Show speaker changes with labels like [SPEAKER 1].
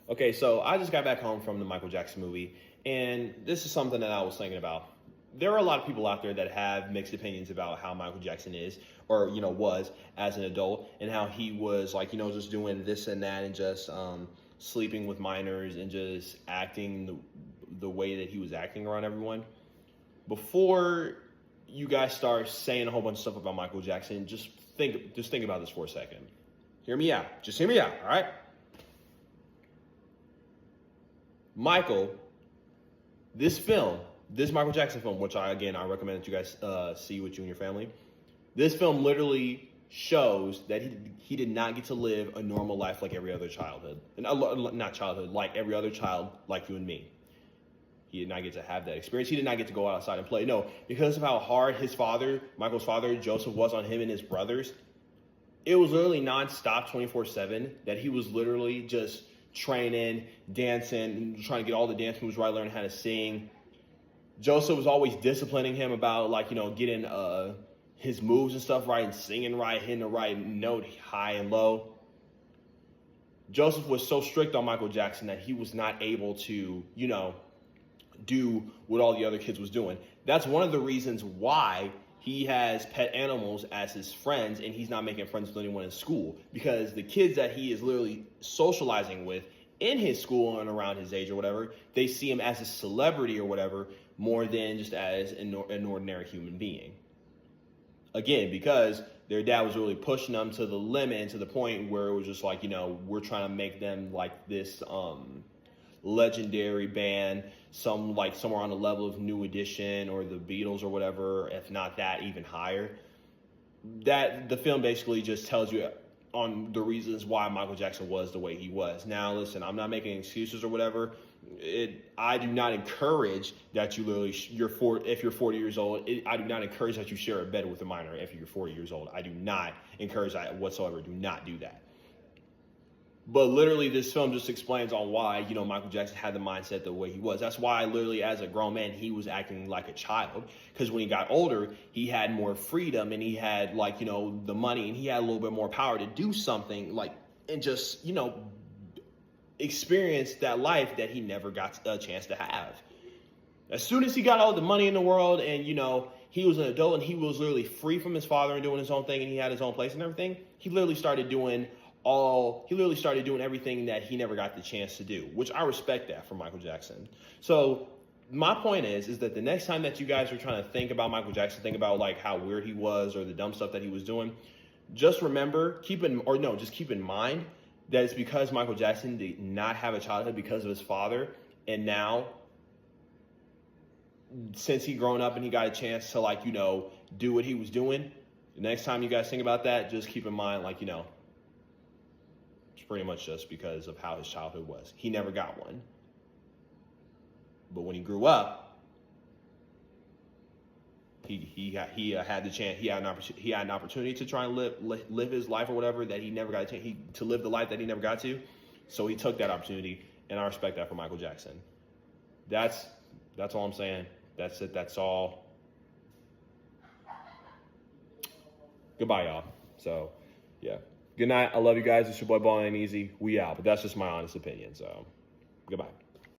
[SPEAKER 1] Okay, so I just got back home from the Michael Jackson movie, and this is something that I was thinking about. There are a lot of people out there that have mixed opinions about how Michael Jackson is, or was as an adult, and how he was like, just doing this and that, and just sleeping with minors, and just acting the way that he was acting around everyone. Before you guys start saying a whole bunch of stuff about Michael Jackson, just think about this for a second. Hear me out. Just hear me out, all right? Michael, this Michael Jackson film, which I recommend that you guys see with you and your family. This film literally shows that he did not get to live a normal life like every other childhood. And not childhood, like every other child like you and me. He did not get to have that experience. He did not get to go outside and play. No, because of how hard his father, Michael's father, Joseph, was on him and his brothers, it was literally nonstop 24/7 that he was literally just training, dancing, trying to get all the dance moves right, learning how to sing. Joseph was always disciplining him about getting his moves and stuff right, and singing right, hitting the right note high and low. Joseph was so strict on Michael Jackson that he was not able to, do what all the other kids was doing. That's one of the reasons why he has pet animals as his friends, and he's not making friends with anyone in school, because the kids that he is literally socializing with in his school and around his age or whatever, they see him as a celebrity or whatever more than just as an ordinary human being. Again, because their dad was really pushing them to the limit, and to the point where it was just like, we're trying to make them like this legendary band, somewhere on the level of New Edition or the Beatles or whatever, if not that, even higher. That the film basically just tells you on the reasons why Michael Jackson was the way he was. Now, listen, I'm not making excuses or whatever. I do not encourage that if you're 40 years old, I do not encourage that you share a bed with a minor if you're 40 years old. I do not encourage that whatsoever. Do not do that. But literally, this film just explains on why, Michael Jackson had the mindset the way he was. That's why, literally, as a grown man, he was acting like a child. Because when he got older, he had more freedom, and he had, the money, and he had a little bit more power to do something, and just, experience that life that he never got a chance to have. As soon as he got all the money in the world, and, he was an adult, and he was literally free from his father and doing his own thing, and he had his own place and everything, he literally started doing everything that he never got the chance to do, which I respect that from Michael Jackson. So my point is that the next time that you guys are trying to think about Michael Jackson, think about how weird he was or the dumb stuff that he was doing, just remember, keep in mind that it's because Michael Jackson did not have a childhood because of his father. And now, since he grown up and he got a chance to do what he was doing, the next time you guys think about that, just keep in mind, it's pretty much just because of how his childhood was. He never got one. But when he grew up, he had the chance. He had an opportunity to try and live his life or whatever that he never got a chance to live the life that he never got to. So he took that opportunity, and I respect that for Michael Jackson. That's all I'm saying. That's it. That's all. Goodbye, y'all. So, yeah. Good night. I love you guys. It's your boy BALLINAIN'TEZZY. We out. But that's just my honest opinion. So, goodbye.